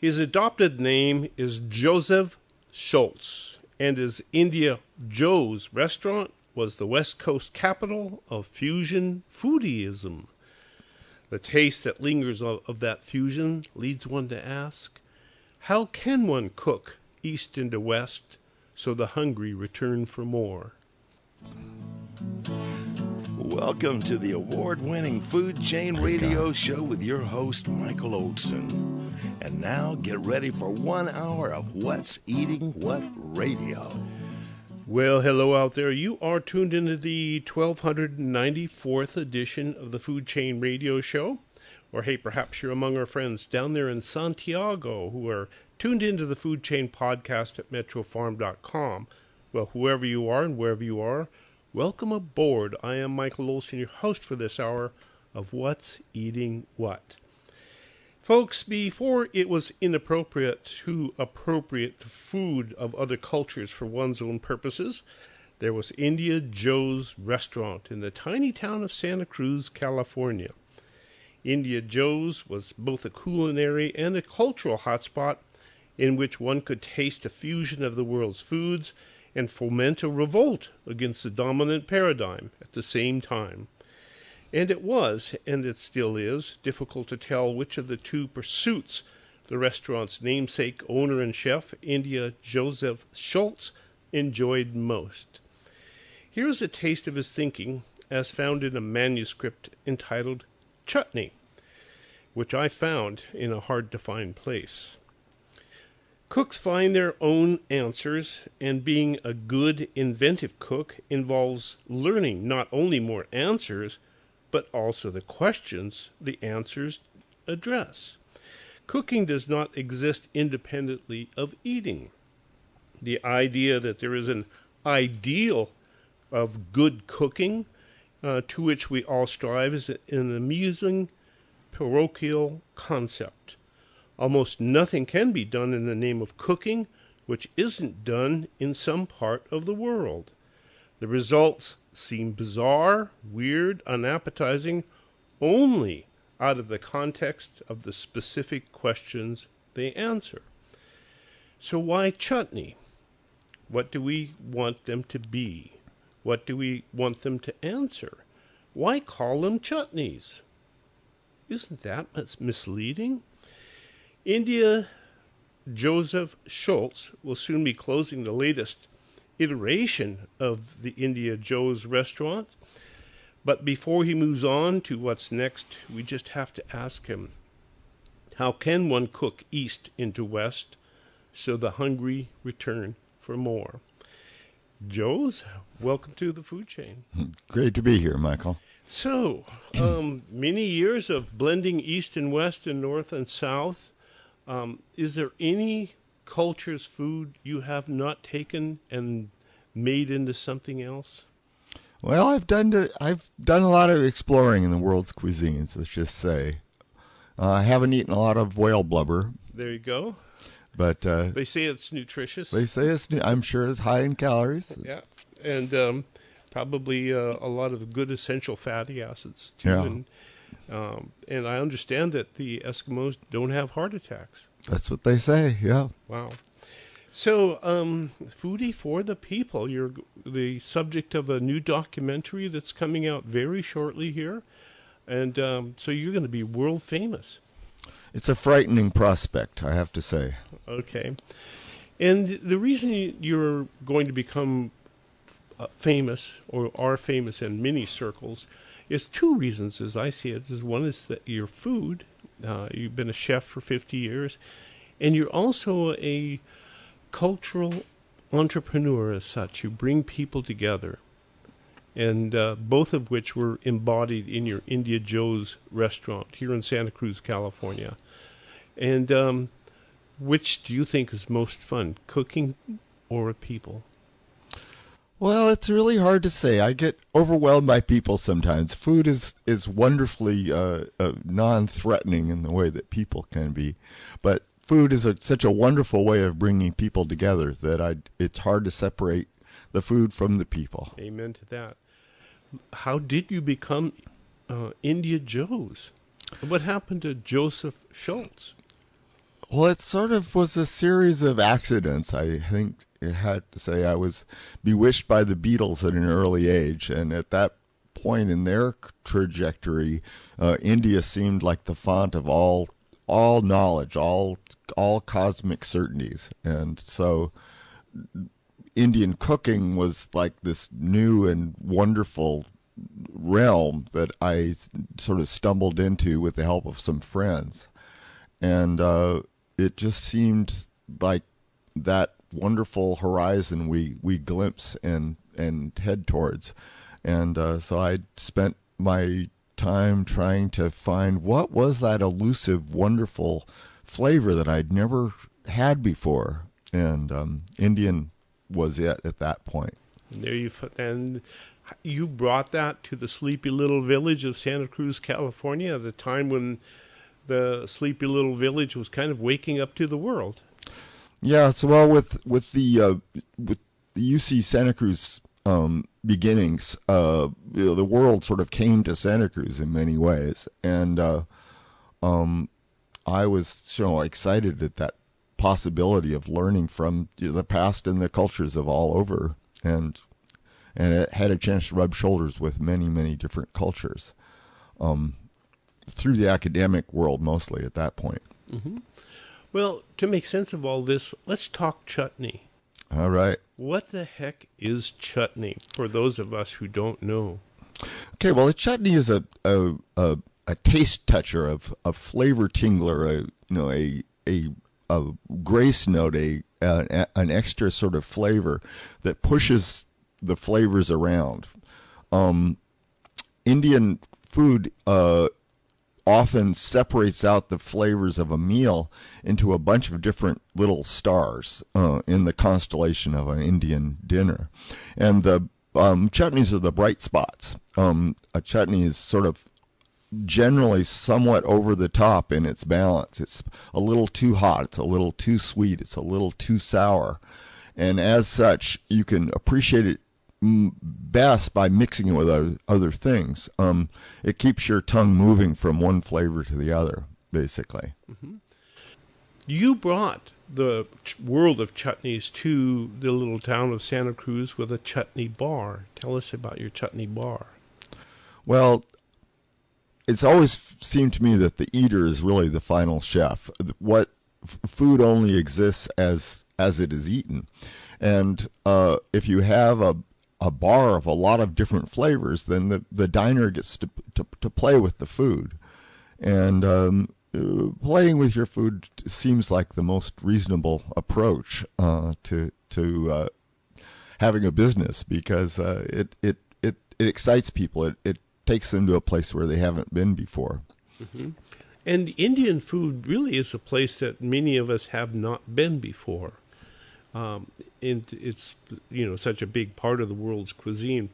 His adopted name is Jozseph Schultz, and his India Joze restaurant was the West Coast capital of fusion foodieism. The taste that lingers of that fusion leads one to ask, how can one cook east into west so the hungry return for more? Welcome to the award-winning Food Chain Radio Show with your host, Michael Olson. And now get ready for 1 hour of What's Eating What Radio. Well, hello out there. You are tuned into the 1294th edition of the Food Chain Radio Show. Or, hey, perhaps you're among our friends down there in Santiago who are tuned into the Food Chain podcast at metrofarm.com. Well, whoever you are and wherever you are, welcome aboard. I am Michael Olson, your host for this hour of What's Eating What. Folks, before it was inappropriate to appropriate the food of other cultures for one's own purposes, there was India Joze restaurant in the tiny town of Santa Cruz, California. India Joze was both a culinary and a cultural hotspot in which one could taste a fusion of the world's foods and foment a revolt against the dominant paradigm at the same time. And it was, and it still is, difficult to tell which of the two pursuits the restaurant's namesake owner and chef, India Jozseph Schultz, enjoyed most. Here's a taste of his thinking as found in a manuscript entitled Chutney, which I found in a hard-to-find place. Cooks find their own answers, and being a good, inventive cook involves learning not only more answers, but also the questions the answers address. Cooking does not exist independently of eating. The idea that there is an ideal of good cooking to which we all strive is an amusing parochial concept. Almost nothing can be done in the name of cooking which isn't done in some part of the world. The results seem bizarre, weird, unappetizing, only out of the context of the specific questions they answer. So why chutney? What do we want them to be? What do we want them to answer? Why call them chutneys? Isn't that misleading? India Jozseph Schultz will soon be closing the latest iteration of the India Joze restaurant. But before he moves on to what's next, we just have to ask him, how can one cook east into west so the hungry return for more? Joze, welcome to the food chain. Great to be here, Michael. So, many years of blending east and west and north and south. Is there any culture's food you have not taken and made into something else? Well, I've done a lot of exploring in the world's cuisines, let's just say. I haven't eaten a lot of whale blubber. There you go. But they say it's nutritious. They say I'm sure it's high in calories. Yeah, and probably a lot of good essential fatty acids too. Yeah. And I understand that the Eskimos don't have heart attacks. That's what they say. Yeah. Wow. So, Foodie for the People, you're the subject of a new documentary that's coming out very shortly here, and so you're going to be world famous. It's a frightening prospect, I have to say. Okay. And the reason you're going to become famous, or are famous in many circles, is two reasons as I see it. One is that your food, you've been a chef for 50 years, and you're also a cultural entrepreneur as such. You bring people together, and both of which were embodied in your India Joze restaurant here in Santa Cruz, California. And which do you think is most fun, cooking or people? Well, it's really hard to say. I get overwhelmed by people sometimes. Food is wonderfully non-threatening in the way that people can be, but food is such a wonderful way of bringing people together that it's hard to separate the food from the people. Amen to that. How did you become India Joze? What happened to Jozseph Schultz? Well, it sort of was a series of accidents. I think I had to say I was bewitched by the Beatles at an early age, and at that point in their trajectory, India seemed like the font of all knowledge, all cosmic certainties, and so Indian cooking was like this new and wonderful realm that I sort of stumbled into with the help of some friends, and it just seemed like that wonderful horizon we glimpse and head towards. And so I spent my time trying to find what was that elusive, wonderful flavor that I'd never had before. And Indian was it at that point. And you brought that to the sleepy little village of Santa Cruz, California, at a time when the sleepy little village was kind of waking up to the world. Yeah, so well with the UC Santa Cruz beginnings, the world sort of came to Santa Cruz in many ways, and I was excited at that possibility of learning from the past and the cultures of all over, and it had a chance to rub shoulders with many different cultures. Through the academic world mostly at that point. Mm-hmm. Well, to make sense of all this, let's talk chutney. All right. What the heck is chutney for those of us who don't know? Okay, well, a chutney is a taste toucher, a flavor tingler, a grace note, an extra sort of flavor that pushes the flavors around. Indian food often separates out the flavors of a meal into a bunch of different little stars in the constellation of an Indian dinner. And the chutneys are the bright spots. A chutney is sort of generally somewhat over the top in its balance. It's a little too hot, it's a little too sweet, it's a little too sour. And as such, you can appreciate it best by mixing it with other things. It keeps your tongue moving from one flavor to the other, basically. Mm-hmm. You brought the world of chutneys to the little town of Santa Cruz with a chutney bar. Tell us about your chutney bar. Well, it's always seemed to me that the eater is really the final chef. What food only exists as it is eaten. And if you have a bar of a lot of different flavors, then the diner gets to play with the food. And playing with your food seems like the most reasonable approach to having a business, because it excites people. It takes them to a place where they haven't been before. Mm-hmm. And Indian food really is a place that many of us have not been before. And it's such a big part of the world's cuisine.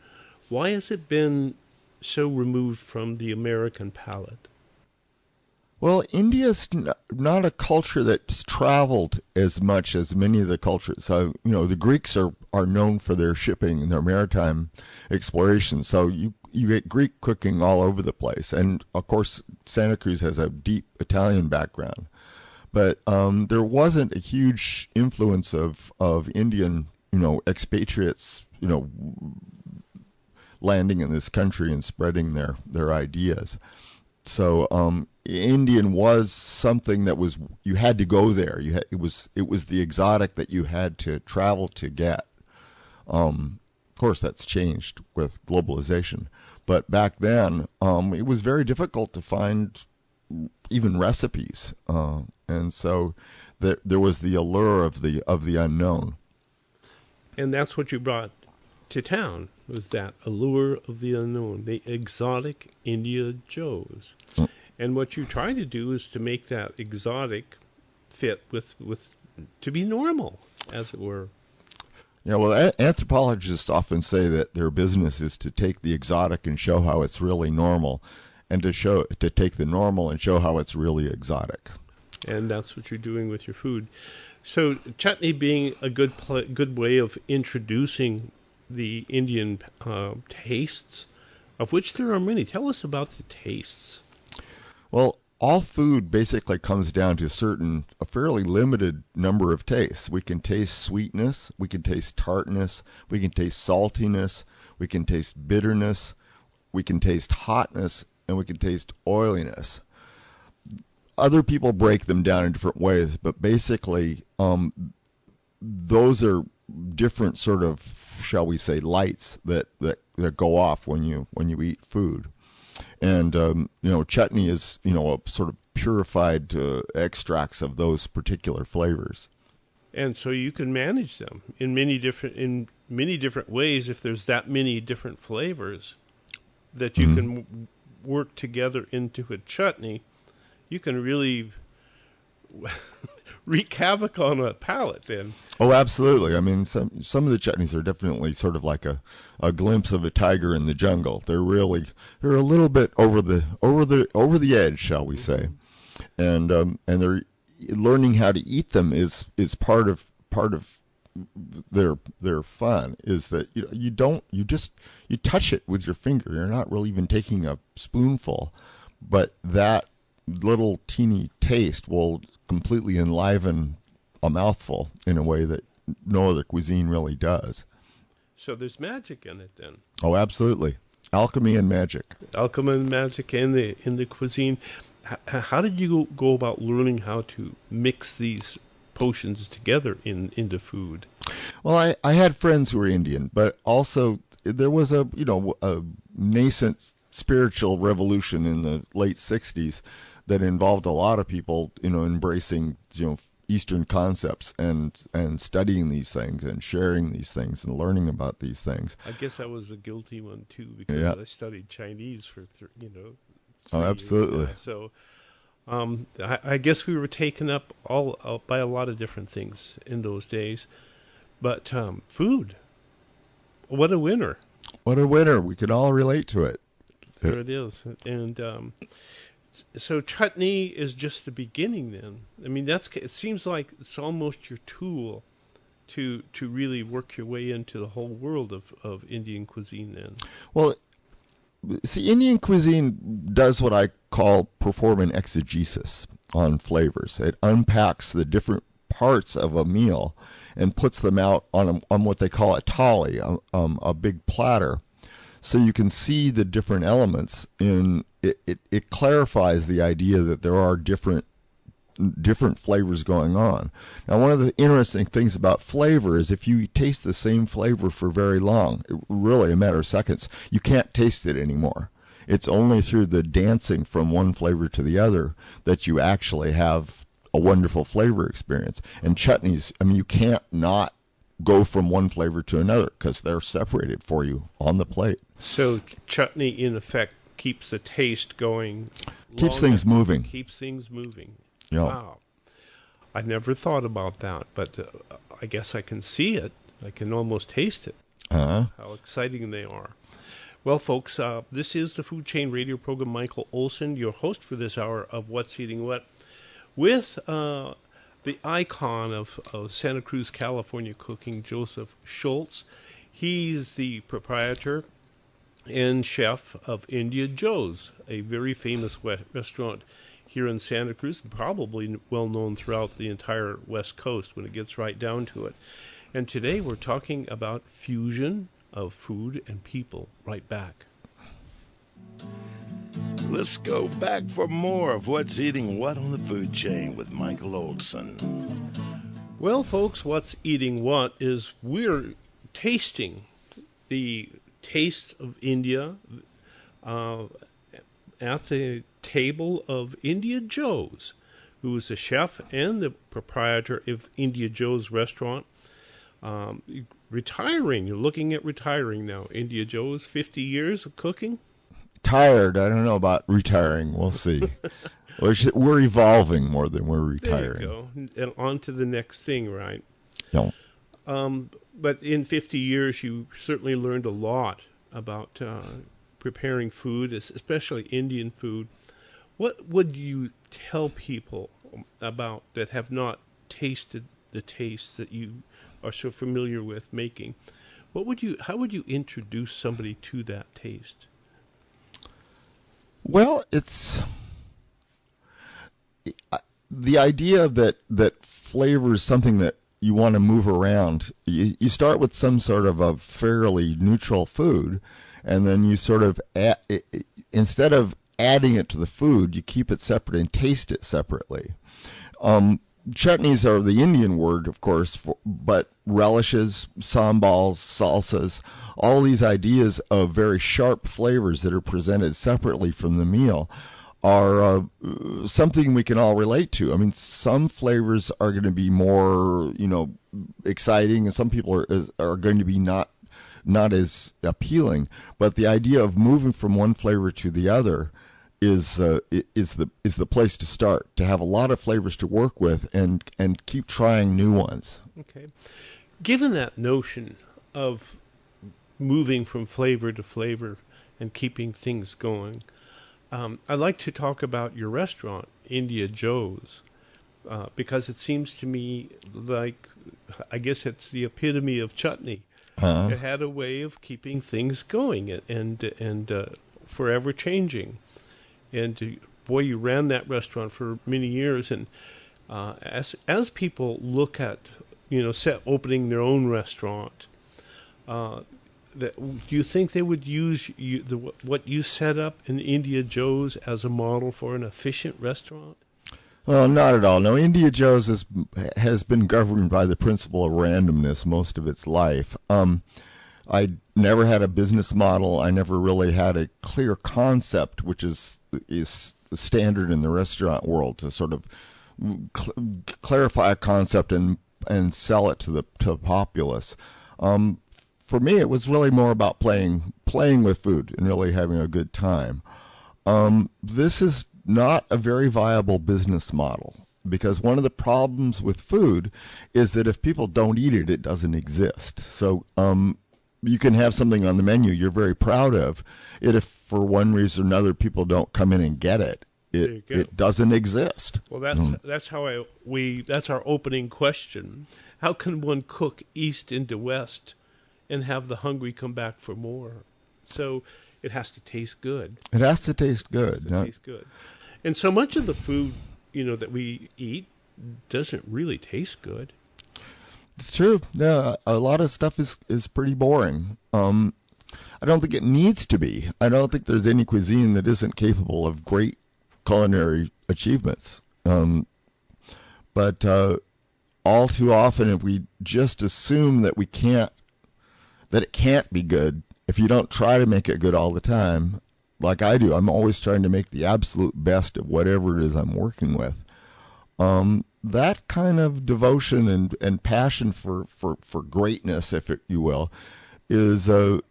Why has it been so removed from the American palate? Well, India's not a culture that's traveled as much as many of the cultures. So, the Greeks are known for their shipping and their maritime exploration. So you get Greek cooking all over the place. And, of course, Santa Cruz has a deep Italian background. But there wasn't a huge influence of Indian, expatriates, landing in this country and spreading their ideas. So Indian was something that you had to go there. It was the exotic that you had to travel to get. Of course, that's changed with globalization. But back then, it was very difficult to find even recipes, and so there was the allure of the unknown. And that's what you brought to town, was that allure of the unknown, the exotic India Joze. And what you try to do is to make that exotic fit with to be normal, as it were. Yeah, well, anthropologists often say that their business is to take the exotic and show how it's really normal, and to take the normal and show how it's really exotic. And that's what you're doing with your food. So chutney being a good way of introducing the Indian tastes, of which there are many. Tell us about the tastes. Well, all food basically comes down to a fairly limited number of tastes. We can taste sweetness, we can taste tartness, we can taste saltiness, we can taste bitterness, we can taste hotness, and we can taste oiliness. Other people break them down in different ways, but basically those are different sort of, shall we say, lights that go off when you eat food. And chutney is a sort of purified extracts of those particular flavors. And so you can manage them in many different ways. If there's that many different flavors that you can work together into a chutney, you can really wreak havoc on a palate then. Oh, absolutely. I mean, some of the chutneys are definitely sort of like a glimpse of a tiger in the jungle. They're a little bit over the edge, shall we say. And they're learning how to eat them is part of their fun, is that you touch it with your finger. You're not really even taking a spoonful, but that little teeny taste will completely enliven a mouthful in a way that no other cuisine really does. So there's magic in it then. Oh, absolutely. Alchemy and magic. Alchemy and magic in the cuisine. How did you go about learning how to mix these potions together into food? Well, I had friends who were Indian, but also there was a nascent spiritual revolution in the late 60s that involved a lot of people, embracing, Eastern concepts and studying these things and sharing these things and learning about these things. I guess I was a guilty one too, because I studied Chinese for, Oh, absolutely. years. So I guess we were taken up all by a lot of different things in those days. But food, what a winner. What a winner. We could all relate to it. There it is. And so chutney is just the beginning then. I mean, it seems like it's almost your tool to really work your way into the whole world of Indian cuisine then. Well, see, Indian cuisine does what I call perform an exegesis on flavors. It unpacks the different parts of a meal and puts them out on what they call a thali, a big platter. So you can see the different elements in it. It clarifies the idea that there are different flavors going on. Now, one of the interesting things about flavor is if you taste the same flavor for very long, really a matter of seconds, you can't taste it anymore. It's only through the dancing from one flavor to the other that you actually have a wonderful flavor experience. And chutneys, I mean, you can't not go from one flavor to another because they're separated for you on the plate. So chutney, in effect, keeps the taste going. Keeps things moving. Keeps things moving. Yeah. Wow. I never thought about that, but I guess I can see it. I can almost taste it. How exciting they are. Well, folks, this is the Food Chain Radio program. Michael Olson, your host for this hour of What's Eating What, with the icon of Santa Cruz, California cooking, Jozseph Schultz. He's the proprietor and chef of India Joze, a very famous restaurant here in Santa Cruz, probably well known throughout the entire West Coast when it gets right down to it. And today we're talking about fusion of food and people. Right back. Let's go back for more of What's Eating What on the Food Chain with Michael Olson. Well, folks, What's Eating What is we're tasting the taste of India at the table of India Joze, who is the chef and the proprietor of India Joze restaurant. Retiring, you're looking at retiring now. India Joze, 50 years of cooking. Tired. I don't know about retiring. We'll see. We're evolving more than we're retiring. There you go. And on to the next thing, right? No. But in 50 years, you certainly learned a lot about preparing food, especially Indian food. What would you tell people about that have not tasted the taste that you are so familiar with making? How would you introduce somebody to that taste? Well, the idea that flavor is something that you want to move around. You start with some sort of a fairly neutral food, and then you sort of instead of adding it to the food, you keep it separate and taste it separately. Chutneys are the Indian word, of course, but relishes, sambals, salsas, all these ideas of very sharp flavors that are presented separately from the meal are something we can all relate to. I mean, some flavors are going to be more, exciting, and some people are going to be not as appealing. But the idea of moving from one flavor to the other is the place to start. To have a lot of flavors to work with and keep trying new ones. Okay, given that notion of moving from flavor to flavor and keeping things going, I'd like to talk about your restaurant, India Joze, because it seems to me like, I guess it's the epitome of chutney. It had a way of keeping things going and forever changing. And boy, you ran that restaurant for many years. And as people look at, opening their own restaurant, do you think they would use what you set up in India Joze as a model for an efficient restaurant? Well, not at all. No, India Joze has been governed by the principle of randomness most of its life. I never had a business model. I never really had a clear concept, which is standard in the restaurant world, to sort of clarify a concept and sell it to the populace. For me, it was really more about playing with food and really having a good time. This is not a very viable business model, because one of the problems with food is that if people don't eat it, it doesn't exist. So you can have something on the menu you're very proud of. If for one reason or another people don't come in and get it, it doesn't exist. Well, that's our opening question. How can one cook east into west and have the hungry come back for more? So it has to taste good. It has to taste good. Taste good. And so much of the food, that we eat doesn't really taste good. It's true. Yeah, a lot of stuff is pretty boring. I don't think it needs to be. I don't think there's any cuisine that isn't capable of great culinary achievements. But all too often, if we just assume that it can't be good, if you don't try to make it good all the time, like I do, I'm always trying to make the absolute best of whatever it is I'm working with. That kind of devotion and passion for greatness, if you will, is the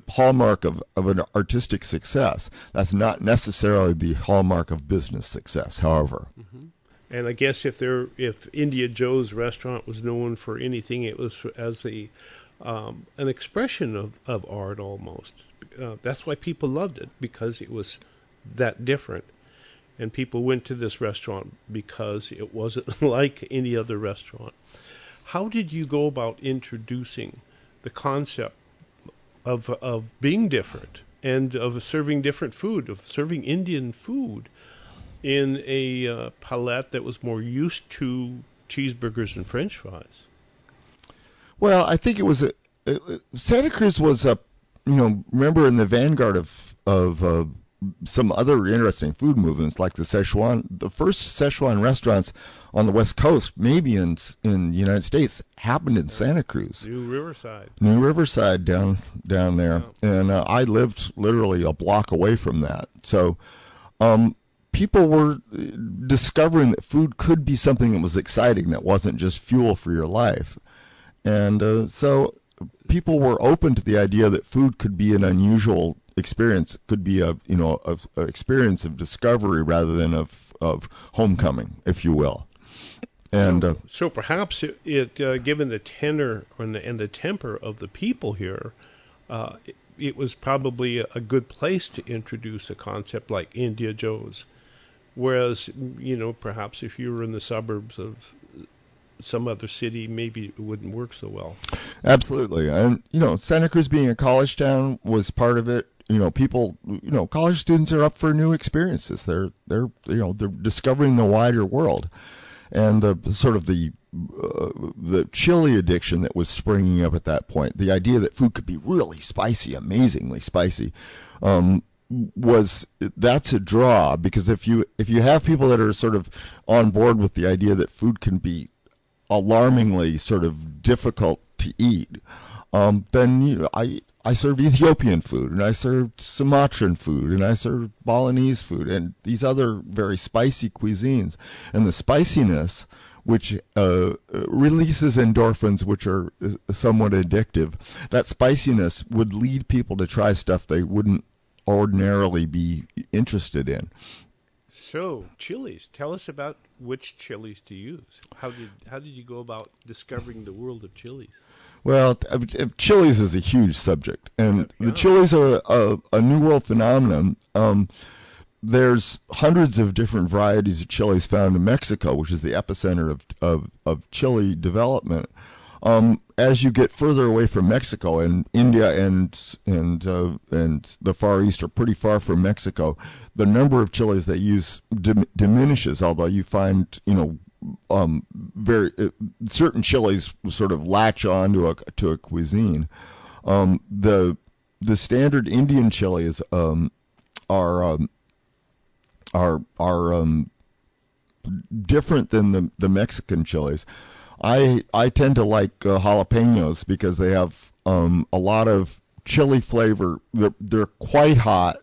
hallmark of an artistic success. That's not necessarily the hallmark of business success, however. Mm-hmm. And I guess if India Joze restaurant was known for anything, it was as an expression of art almost. That's why people loved it, because it was that different. And people went to this restaurant because it wasn't like any other restaurant. How did you go about introducing the concept of being different and of serving different food, of serving Indian food in a palette that was more used to cheeseburgers and French fries? Well, I think it was Santa Cruz was remember in the vanguard of some other interesting food movements, like the first Szechuan restaurants on the West Coast, maybe in the United States, happened in Santa Cruz. New Riverside down there. Yeah. And I lived literally a block away from that. So people were discovering that food could be something that was exciting, that wasn't just fuel for your life. And so people were open to the idea that food could be an unusual experience. It could be a experience of discovery rather than of homecoming, if you will. And so perhaps it given the tenor and the temper of the people here, it was probably a good place to introduce a concept like India Joze. Whereas, perhaps if you were in the suburbs of some other city, maybe it wouldn't work so well. Absolutely. And, Santa Cruz being a college town was part of it. people, college students are up for new experiences. They're discovering the wider world, and the chili addiction that was springing up at that point, the idea that food could be really spicy, amazingly spicy, that's a draw, because if you have people that are sort of on board with the idea that food can be alarmingly sort of difficult to eat, then I serve Ethiopian food, and I serve Sumatran food, and I serve Balinese food, and these other very spicy cuisines. And the spiciness, which releases endorphins, which are somewhat addictive, that spiciness would lead people to try stuff they wouldn't ordinarily be interested in. So, chilies. Tell us about which chilies to use. How did you go about discovering the world of chilies? Well, chilies is a huge subject, and the chilies are a New World phenomenon. There's hundreds of different varieties of chilies found in Mexico, which is the epicenter of chili development. As you get further away from Mexico, and India and the Far East are pretty far from Mexico, the number of chilies they use diminishes. Although you find, certain chilies sort of latch on to a cuisine. The standard Indian chilies are different than the Mexican chilies. I tend to like jalapenos because they have a lot of chili flavor. They're quite hot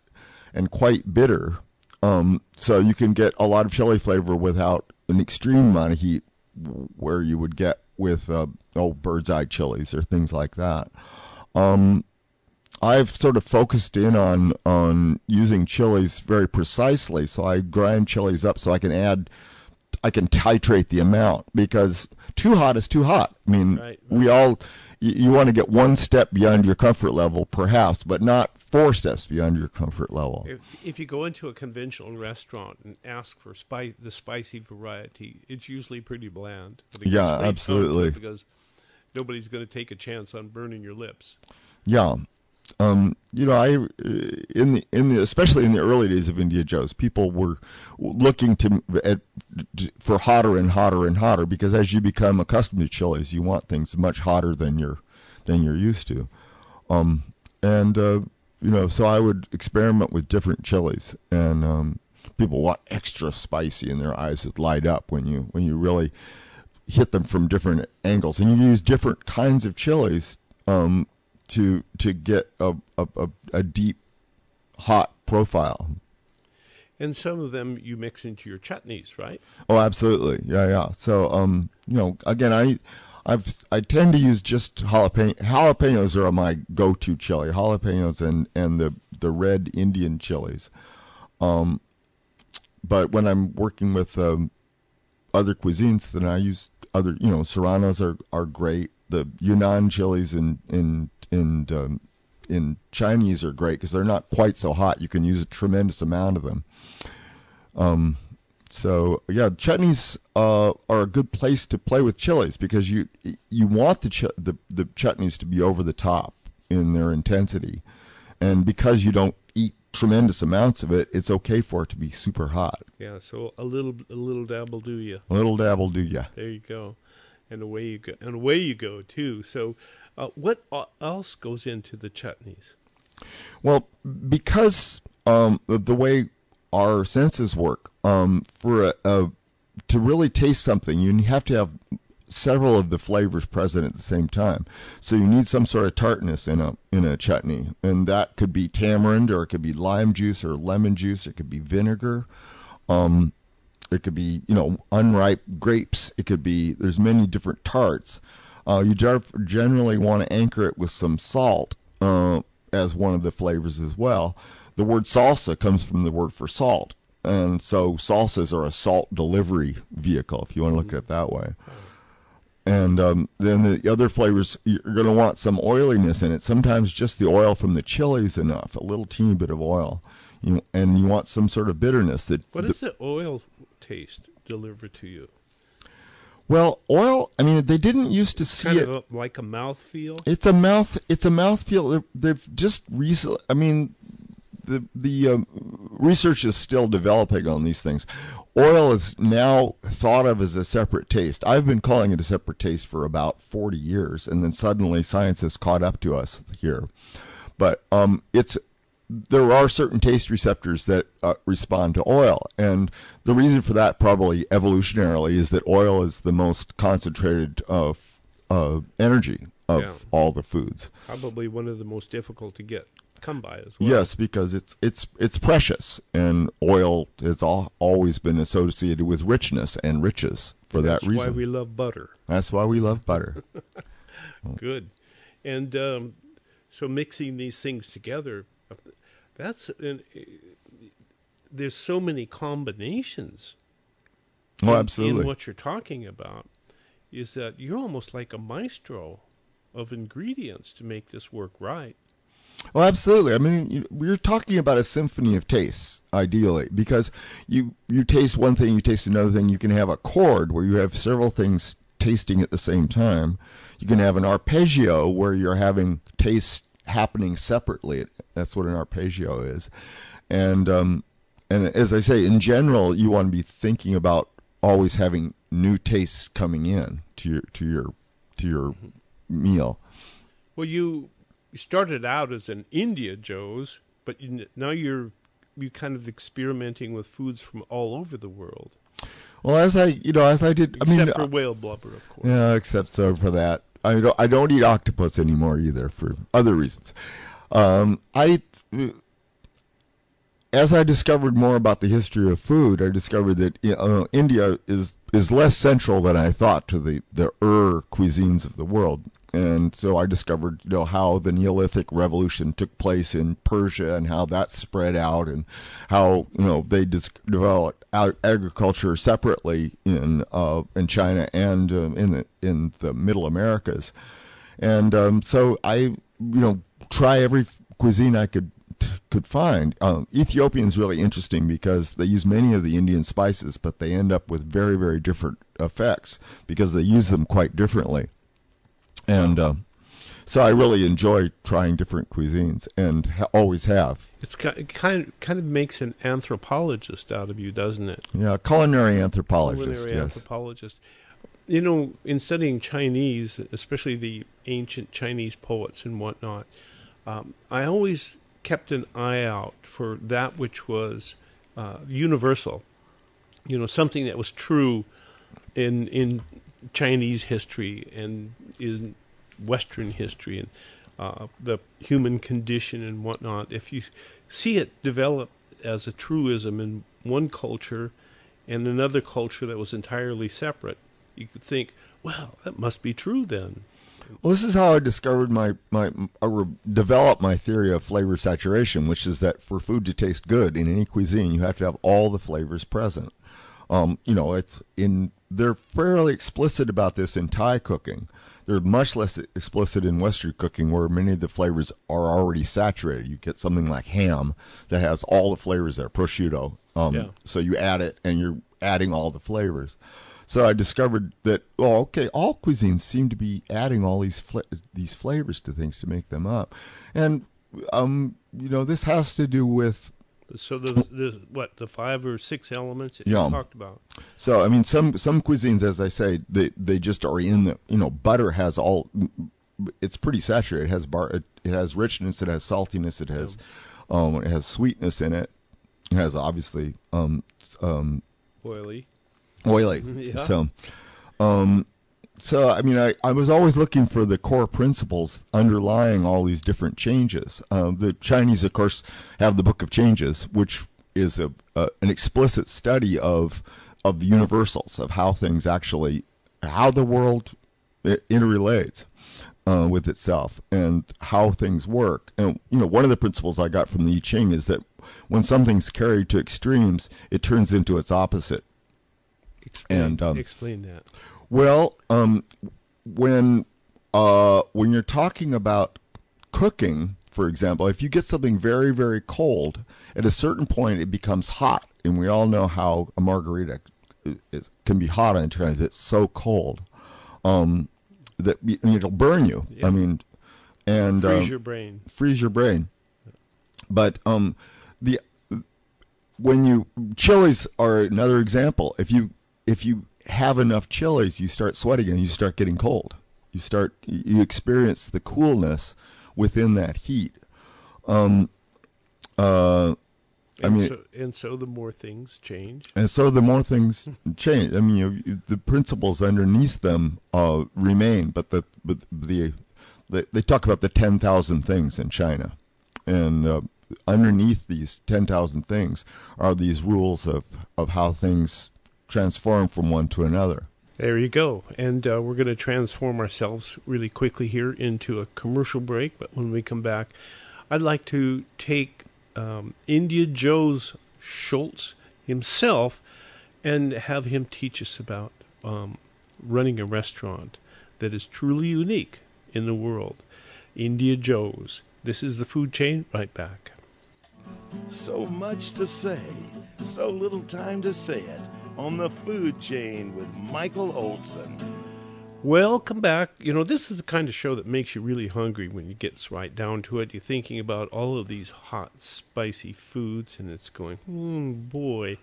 and quite bitter, so you can get a lot of chili flavor without an extreme amount of heat, where you would get with bird's eye chilies or things like that. I've sort of focused in on using chilies very precisely, so I grind chilies up so I can titrate the amount, because too hot is too hot. I mean, right. You want to get one step beyond your comfort level, perhaps, but not 4 steps beyond your comfort level. If you go into a conventional restaurant and ask for the spicy variety, it's usually pretty bland. Yeah, absolutely. Because nobody's going to take a chance on burning your lips. Yeah. Especially in the early days of India Joze, people were looking for hotter and hotter and hotter, because as you become accustomed to chilies, you want things much hotter than you're used to. So I would experiment with different chilies, and people want extra spicy, and their eyes would light up when you really hit them from different angles, and you use different kinds of chilies to get a deep, hot profile. And some of them you mix into your chutneys, right? Oh, absolutely. Yeah. So, again, I tend to use just jalapeno. Jalapenos are my go-to chili. Jalapenos and the red Indian chilies. But when I'm working with other cuisines, then I use other. Serranos are great. The Yunnan chilies in Chinese are great because they're not quite so hot. You can use a tremendous amount of them. Chutneys are a good place to play with chilies, because you want the chutneys to be over the top in their intensity, and because you don't eat tremendous amounts of it, it's okay for it to be super hot. Yeah, so a little dab will do ya. A little dab will do ya. There you go. And away you go too. So, what else goes into the chutneys? Well, because the way our senses work, to really taste something, you have to have several of the flavors present at the same time. So you need some sort of tartness in a chutney, and that could be tamarind, or it could be lime juice or lemon juice. It could be vinegar. It could be, unripe grapes. It could be, there's many different tarts. You generally want to anchor it with some salt as one of the flavors as well. The word salsa comes from the word for salt. And so salsas are a salt delivery vehicle, if you want to look at it that way. And then the other flavors, you're going to want some oiliness in it. Sometimes just the oil from the chili is enough, a little teeny bit of oil. And you want some sort of bitterness. What does the oil taste deliver to you? Well, oil, I mean, they didn't used to see kind it. of like a mouthfeel. It's a mouthfeel. They've just recently, I mean, the research is still developing on these things. Oil is now thought of as a separate taste. I've been calling it a separate taste for about 40 years, and then suddenly science has caught up to us here. But there are certain taste receptors that respond to oil, and the reason for that probably evolutionarily is that oil is the most concentrated energy of all the foods. Probably one of the most difficult to come by as well. Yes, because it's precious, and oil has always been associated with richness and riches for that reason. That's why we love butter. That's why we love butter. Good. And so mixing these things together, there's so many combinations. Oh, absolutely. In what you're talking about is that you're almost like a maestro of ingredients to make this work right. Oh, absolutely. I mean, we're talking about a symphony of tastes, ideally, because you taste one thing, you taste another thing. You can have a chord where you have several things tasting at the same time. You can have an arpeggio where you're having tastes happening separately. That's what an arpeggio is. And as I say, in general, you want to be thinking about always having new tastes coming in to your meal. Well, you started out as an India Joze, but now you're kind of experimenting with foods from all over the world. Well, as I did, Except for whale blubber, of course. Yeah, except so for that. I don't eat octopus anymore either for other reasons. As I discovered more about the history of food, I discovered that India is less central than I thought to the cuisines of the world. And so I discovered, how the Neolithic Revolution took place in Persia and how that spread out, and how they developed agriculture separately in China and in the Middle Americas. And so I try every cuisine I could find. Ethiopian's really interesting because they use many of the Indian spices, but they end up with very, very different effects because they use them quite differently. And so I really enjoy trying different cuisines, and always have. It's kind of makes an anthropologist out of you, doesn't it? Yeah, culinary anthropologist. Anthropologist. In studying Chinese, especially the ancient Chinese poets and whatnot, I always kept an eye out for that which was universal. Something that was true in Chinese history and in Western history and the human condition and whatnot. If you see it develop as a truism in one culture and another culture that was entirely separate, you could think, well, that must be true then. Well, this is how I discovered developed my theory of flavor saturation, which is that for food to taste good in any cuisine, you have to have all the flavors present. They're fairly explicit about this in Thai cooking. They're much less explicit in Western cooking, where many of the flavors are already saturated. You get something like ham that has all the flavors there, prosciutto. So you add it, and you're adding all the flavors. So I discovered that, all cuisines seem to be adding all these flavors to things to make them up. And, this has to do with... So the 5 or 6 elements that you talked about? So, some cuisines, as I say, they just are in the, butter has all... It's pretty saturated. It has richness, it has saltiness, it has sweetness in it. It has, obviously... oily. Yeah. So, I was always looking for the core principles underlying all these different changes. The Chinese, of course, have the Book of Changes, which is an explicit study of the universals, of how things how the world interrelates with itself and how things work. And, one of the principles I got from the I Ching is that when something's carried to extremes, it turns into its opposite. Explain that. Well, when you're talking about cooking, for example, if you get something very, very cold, at a certain point it becomes hot, and we all know how a margarita it can be hot on times. It's so cold that it'll burn you. Yeah. I mean, and freeze your brain. Freeze your brain. But chilies are another example. If you have enough chilies, you start sweating and you start getting cold. You experience the coolness within that heat. So the more things change. And so the more things change. I mean, the principles underneath them remain, but they talk about the 10,000 things in China, and underneath these 10,000 things are these rules of how things transform from one to another. There you go. And we're going to transform ourselves really quickly here into a commercial break. But when we come back, I'd like to take India Joze Schultz himself and have him teach us about running a restaurant that is truly unique in the world. India Joze. This is the food chain. Right back. So much to say, so little time to say it. On the Food Chain with Michael Olson. Welcome back. You know, this is the kind of show that makes you really hungry when you get right down to it. You're thinking about all of these hot, spicy foods, and it's going, boy.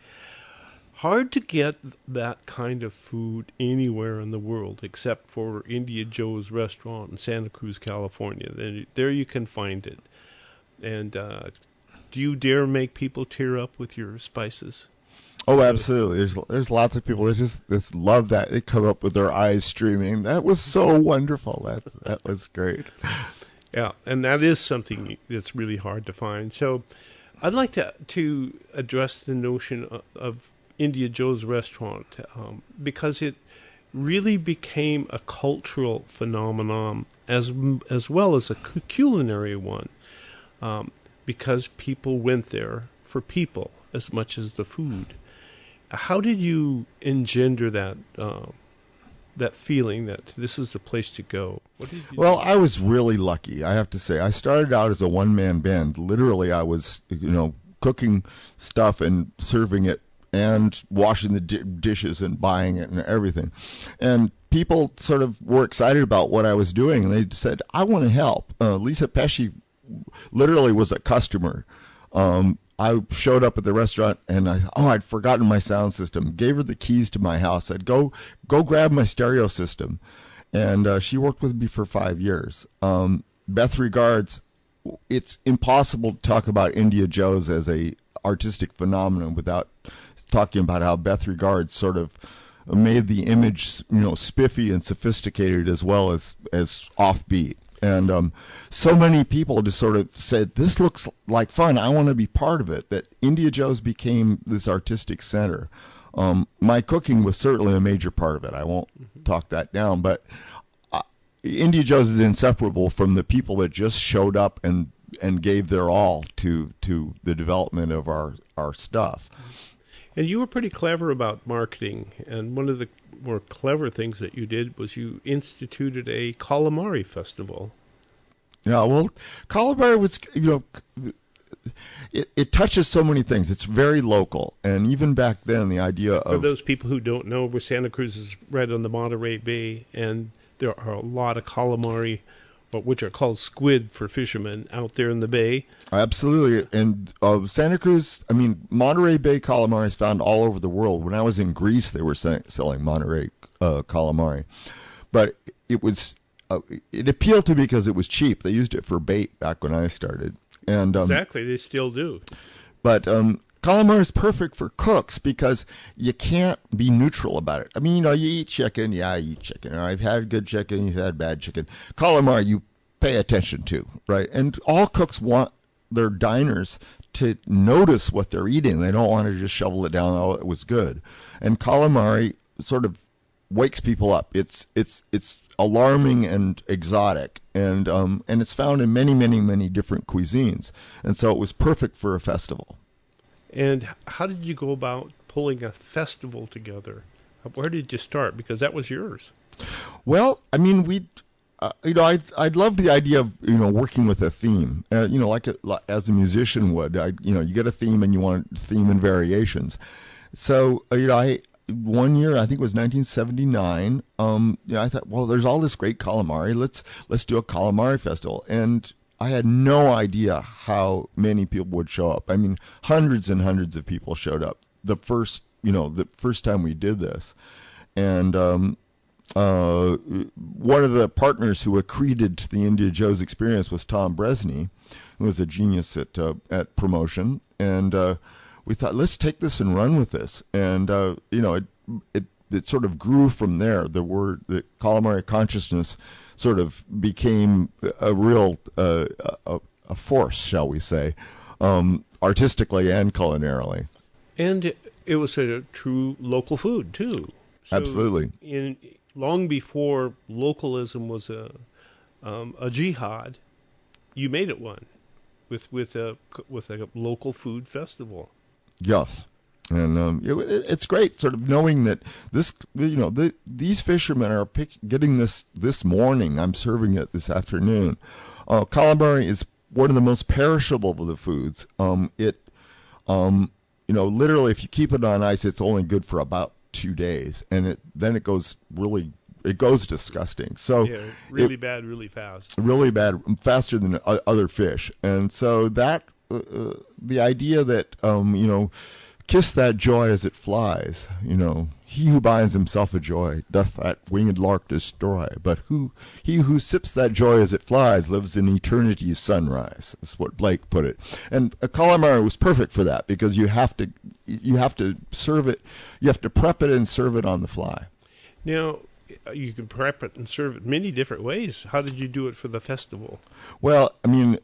Hard to get that kind of food anywhere in the world except for India Joze restaurant in Santa Cruz, California. There you can find it. And do you dare make people tear up with your spices? Oh, absolutely. There's lots of people that just love that. They come up with their eyes streaming. That was so wonderful. That was great. Yeah, and that is something that's really hard to find. So I'd like to address the notion of India Joze restaurant because it really became a cultural phenomenon as well as a culinary one because people went there for people as much as the food. How did you engender that feeling that this is the place to go? What did you do? I was really lucky, I have to say. I started out as a one-man band. Literally, I was, cooking stuff and serving it and washing the dishes and buying it and everything. And people sort of were excited about what I was doing, and they said, I want to help. Lisa Pesci literally was a customer. I showed up at the restaurant and I'd forgotten my sound system. Gave her the keys to my house. Said, go grab my stereo system. And she worked with me for 5 years. Beth Regards, it's impossible to talk about India Joze as a artistic phenomenon without talking about how Beth Regards sort of made the image, spiffy and sophisticated as well as offbeat. And so many people just sort of said, this looks like fun. I want to be part of it. That India Joze became this artistic center. My cooking was certainly a major part of it. I won't talk that down. But India Joze is inseparable from the people that just showed up and gave their all to the development of our stuff. And you were pretty clever about marketing. And one of the more clever things that you did was you instituted a calamari festival. Yeah, well, calamari was, it touches so many things. It's very local. And even back then, the idea of... For those people who don't know, Santa Cruz is right on the Monterey Bay, and there are a lot of calamari, which are called squid for fishermen, out there in the bay. Absolutely. And Santa Cruz, Monterey Bay calamari is found all over the world. When I was in Greece, they were selling Monterey calamari. But it appealed to me because it was cheap. They used it for bait back when I started. And exactly, they still do. But calamari is perfect for cooks because you can't be neutral about it. You eat chicken. Yeah, I eat chicken. I've had good chicken. You've had bad chicken. Calamari, you pay attention to, right? And all cooks want their diners to notice what they're eating. They don't want to just shovel it down. Oh, it was good. And calamari sort of wakes people up. It's alarming and exotic, and it's found in many, many, many different cuisines. And so it was perfect for a festival. And how did you go about pulling a festival together? Where did you start? Because that was yours. Well, I'd love the idea of working with a theme, as a musician would. You get a theme and you want theme and variations. So one year, I think it was 1979, I thought, well, there's all this great calamari. Let's do a calamari festival. And I had no idea how many people would show up. I mean, hundreds and hundreds of people showed up the first time we did this. And one of the partners who accreted to the India Joze experience was Tom Bresney, who was a genius at promotion. And we thought, let's take this and run with this. And it sort of grew from there. The calamari consciousness sort of became a real a force, shall we say, artistically and culinarily. And it was a true local food too. So Absolutely. Long before localism was a jihad, you made it one with a local food festival. Yes. And it's great, sort of knowing that these fishermen are getting this morning. I'm serving it this afternoon. Calamari is one of the most perishable of the foods. Literally, if you keep it on ice, it's only good for about 2 days, and then it goes disgusting. So yeah, really bad, really fast. Really bad, faster than other fish. And so that the idea that kiss that joy as it flies. He who binds himself a joy doth that winged lark destroy. But he who sips that joy as it flies lives in eternity's sunrise. That's what Blake put it. And a calamari was perfect for that because you have to serve it. You have to prep it and serve it on the fly. Now, you can prep it and serve it many different ways. How did you do it for the festival? Well, I mean,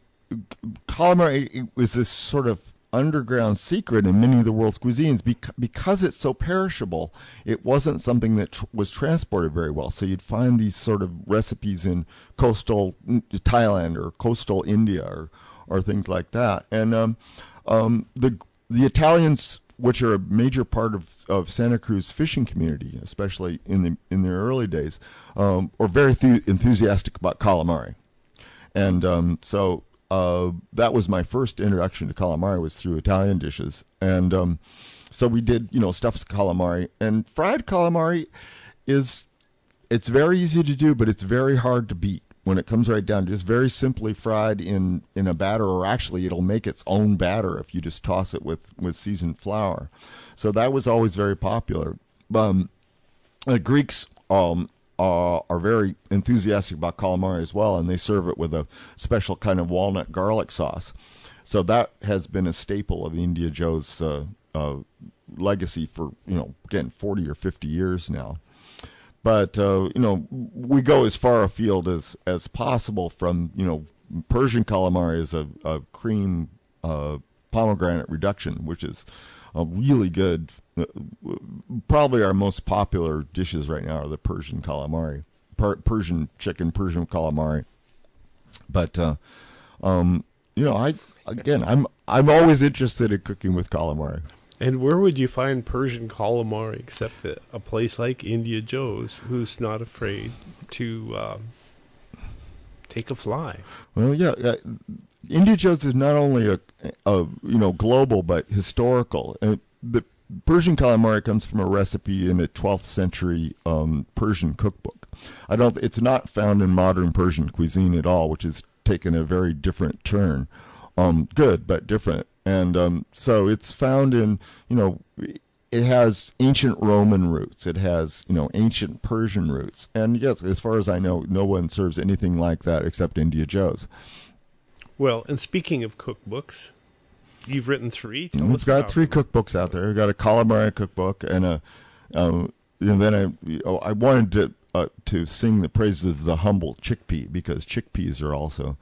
calamari was this sort of underground secret in many of the world's cuisines because it's so perishable. It wasn't something that was transported very well. So you'd find these sort of recipes in coastal Thailand or coastal India or things like that. And the Italians, which are a major part of Santa Cruz fishing community, especially in their early days, are very enthusiastic about calamari. And so that was my first introduction to calamari, was through Italian dishes. And so we did, stuffed calamari. And fried calamari it's very easy to do, but it's very hard to beat when it comes right down to just very simply fried in a batter, or actually it'll make its own batter if you just toss it with seasoned flour. So that was always very popular. The Greeks are very enthusiastic about calamari as well, and they serve it with a special kind of walnut garlic sauce. So that has been a staple of India Joze legacy for, again, 40 or 50 years now. But, we go as far afield as possible from, Persian calamari is a cream pomegranate reduction, which is a really good. Probably our most popular dishes right now are the Persian calamari, Persian chicken, Persian calamari. But I'm always interested in cooking with calamari. And where would you find Persian calamari except at a place like India Joze, who's not afraid to take a fly? Well, yeah. India Joze is not only a global but historical. The Persian calamari comes from a recipe in a 12th century Persian cookbook. It's not found in modern Persian cuisine at all, which has taken a very different turn. Good, but different. And so it's found in, it has ancient Roman roots. It has, ancient Persian roots. And yes, as far as I know, no one serves anything like that except India Joze. Well, and speaking of cookbooks, you've written 3. We've got 3 cookbooks out there. We've got a calamari cookbook and and then I wanted to sing the praises of the humble chickpea, because chickpeas are also.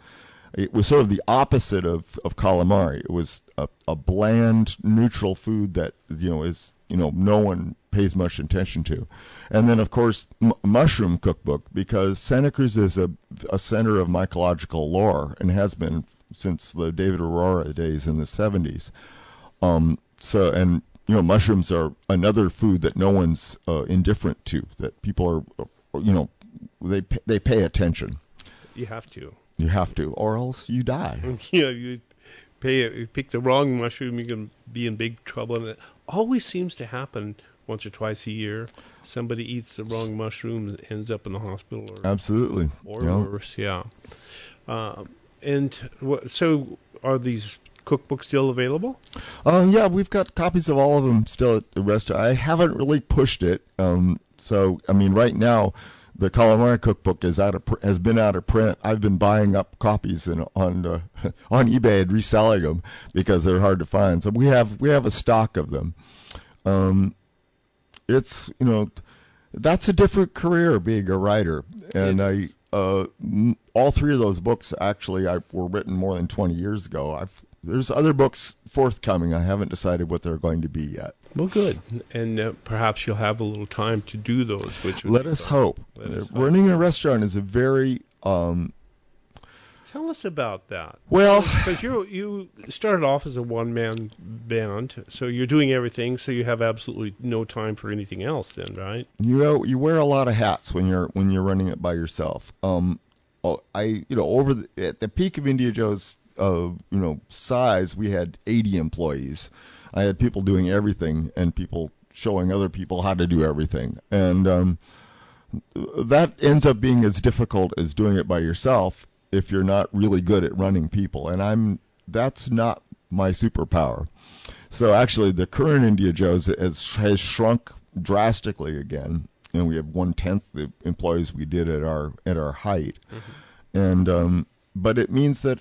It was sort of the opposite of calamari. It was a bland, neutral food that is no one pays much attention to. And then, of course, mushroom cookbook, because Santa Cruz is a center of mycological lore and has been since the David Aurora days in the 70s. Mushrooms are another food that no one's indifferent to. That people are, they pay attention. You have to. You have to, or else you die. You pick the wrong mushroom, you can be in big trouble. And it always seems to happen once or twice a year. Somebody eats the wrong mushroom and ends up in the hospital. Absolutely. Or worse, yeah. So are these cookbooks still available? Yeah, we've got copies of all of them still at the restaurant. I haven't really pushed it. So, I mean, right now, the calamari cookbook has been out of print. I've been buying up copies on eBay and reselling them because they're hard to find. So we have a stock of them. It's that's a different career, being a writer, and all three of those books actually were written more than 20 years ago. There's other books forthcoming. I haven't decided what they're going to be yet. Well, good. And perhaps you'll have a little time to do those. Let us hope. Running a restaurant is a very... Tell us about that. Well... Because you started off as a one-man band, so you're doing everything, so you have absolutely no time for anything else then, right? You wear a lot of hats when you're running it by yourself. At the peak of India Joze, size, we had 80 employees. I had people doing everything and people showing other people how to do everything. And that ends up being as difficult as doing it by yourself if you're not really good at running people. And that's not my superpower. So actually the current India Joze has shrunk drastically again. And we have 1/10 the employees we did at our height. Mm-hmm. And but it means that,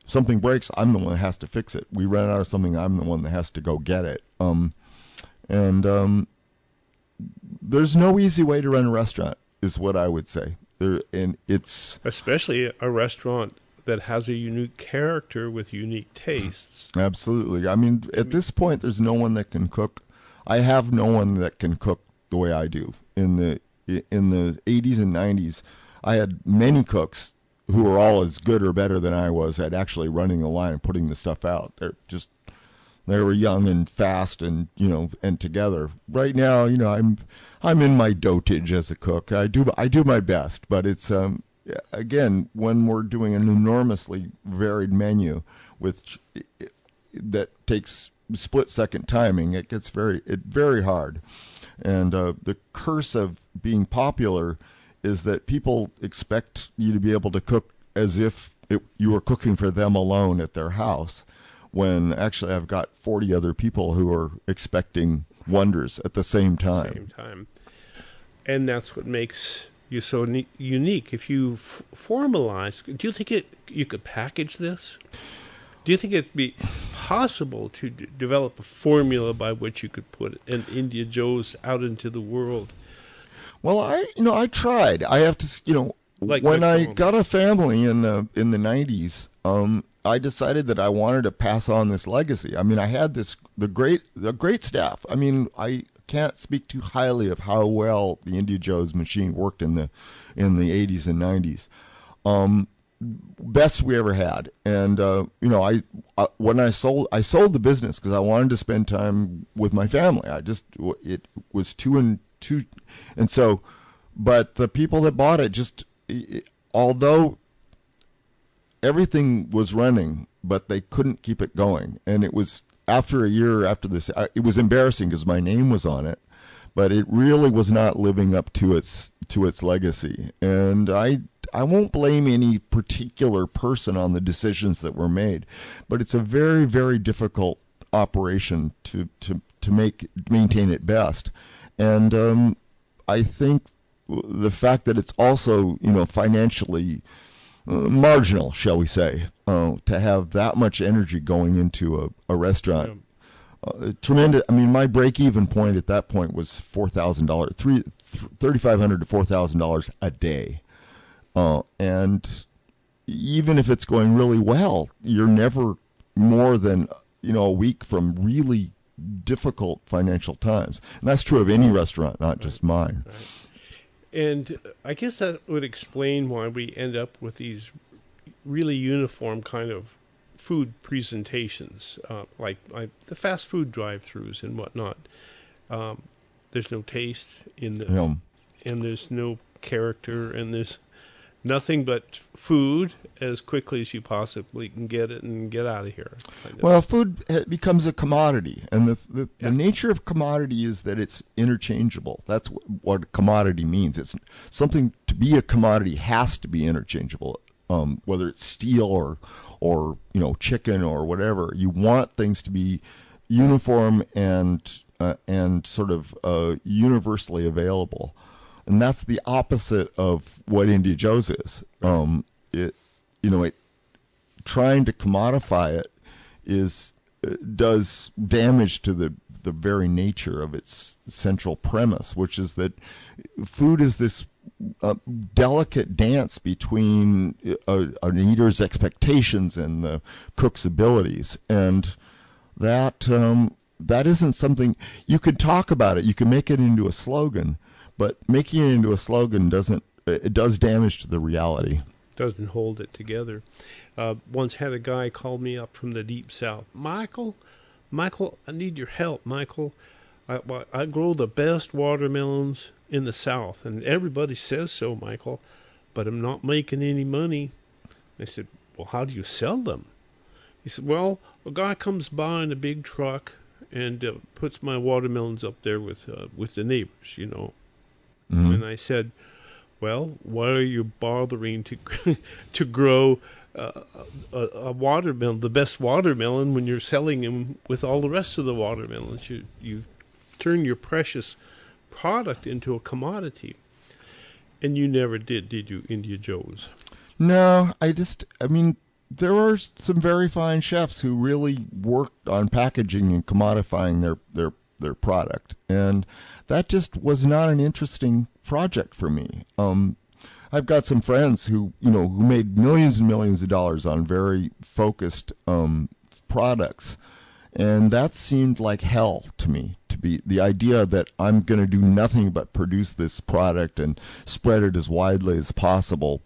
something breaks, I'm the one that has to fix it. We run out of something, I'm the one that has to go get it. There's no easy way to run a restaurant, is what I would say. And it's especially a restaurant that has a unique character with unique tastes. Absolutely. I mean, at this point, there's no one that can cook. I have no one that can cook the way I do. In the 80s and 90s, I had many cooks who were all as good or better than I was at actually running the line and putting the stuff out. They were young and fast and and together. Right now, I'm in my dotage as a cook. I do my best, but it's again, when we're doing an enormously varied menu that takes split-second timing, it gets very hard. And the curse of being popular is that people expect you to be able to cook as if you were cooking for them alone at their house, when actually I've got 40 other people who are expecting wonders at the same time. And that's what makes you so unique. If you formalize, do you think you could package this? Do you think it'd be possible to develop a formula by which you could put an India Joze out into the world? Well, I tried. I have to, when I got a family in the 90s, I decided that I wanted to pass on this legacy. I mean, I had the great staff. I mean, I can't speak too highly of how well the India Joze machine worked in the 80s and 90s. Best we ever had. And when I sold the business because I wanted to spend time with my family. It was two and two, and so, but the people that bought it although everything was running, but they couldn't keep it going. And it was after a year after this, it was embarrassing because my name was on it, but it really was not living up to its legacy. And I won't blame any particular person on the decisions that were made, but it's a very, very difficult operation to maintain it best. And I think the fact that it's also, financially marginal, shall we say, to have that much energy going into a restaurant. Tremendous. I mean, my break-even point at that point was $4,000, $3,500 to $4,000 a day. And even if it's going really well, you're never more than a week from really difficult financial times. And that's true of any restaurant, not just mine. Right. And I guess that would explain why we end up with these really uniform kind of food presentations, like the fast food drive-thrus and whatnot. There's no taste in them, and there's no character, and Nothing but food as quickly as you possibly can get it and get out of here. Kind of. Well, food becomes a commodity, and the nature of commodity is that it's interchangeable. That's what a commodity means. It's something to be a commodity has to be interchangeable, whether it's steel or chicken or whatever. You want things to be uniform and sort of universally available. And that's the opposite of what India Joze is. Trying to commodify it does damage to the very nature of its central premise, which is that food is this delicate dance between an eater's expectations and the cook's abilities, and that isn't something you could talk about. You can make it into a slogan. But making it into a slogan does damage to the reality. Doesn't hold it together. Once had a guy call me up from the deep south. Michael, I need your help, Michael. I grow the best watermelons in the south, and everybody says so, Michael, but I'm not making any money. I said, well, how do you sell them? He said, well, a guy comes by in a big truck and puts my watermelons up there with the neighbors, Mm-hmm. And I said, well, why are you bothering to grow a watermelon, the best watermelon, when you're selling them with all the rest of the watermelons? You turn your precious product into a commodity. And you never did you, India Joze? No, there are some very fine chefs who really worked on packaging and commodifying their product, and that just was not an interesting project for me. I've got some friends who made millions and millions of dollars on very focused products, and that seemed like hell to me. To be the idea that I'm going to do nothing but produce this product and spread it as widely as possible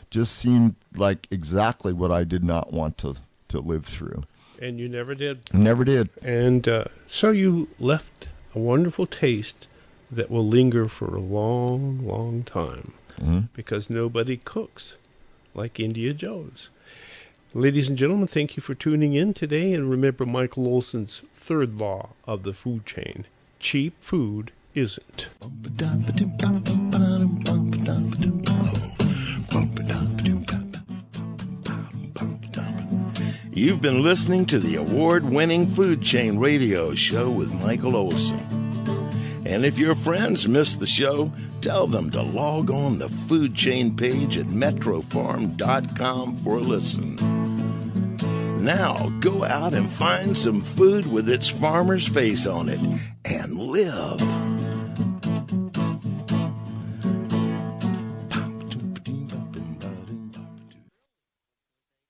just seemed like exactly what I did not want to live through. And you never did? Never did. And so you left a wonderful taste that will linger for a long, long time, mm-hmm. because nobody cooks like India Joze. Ladies and gentlemen, thank you for tuning in today, and remember Michael Olson's third law of the food chain. Cheap food isn't. You've been listening to the award-winning Food Chain Radio Show with Michael Olson. And if your friends missed the show, tell them to log on the Food Chain page at metrofarm.com for a listen. Now, go out and find some food with its farmer's face on it and live.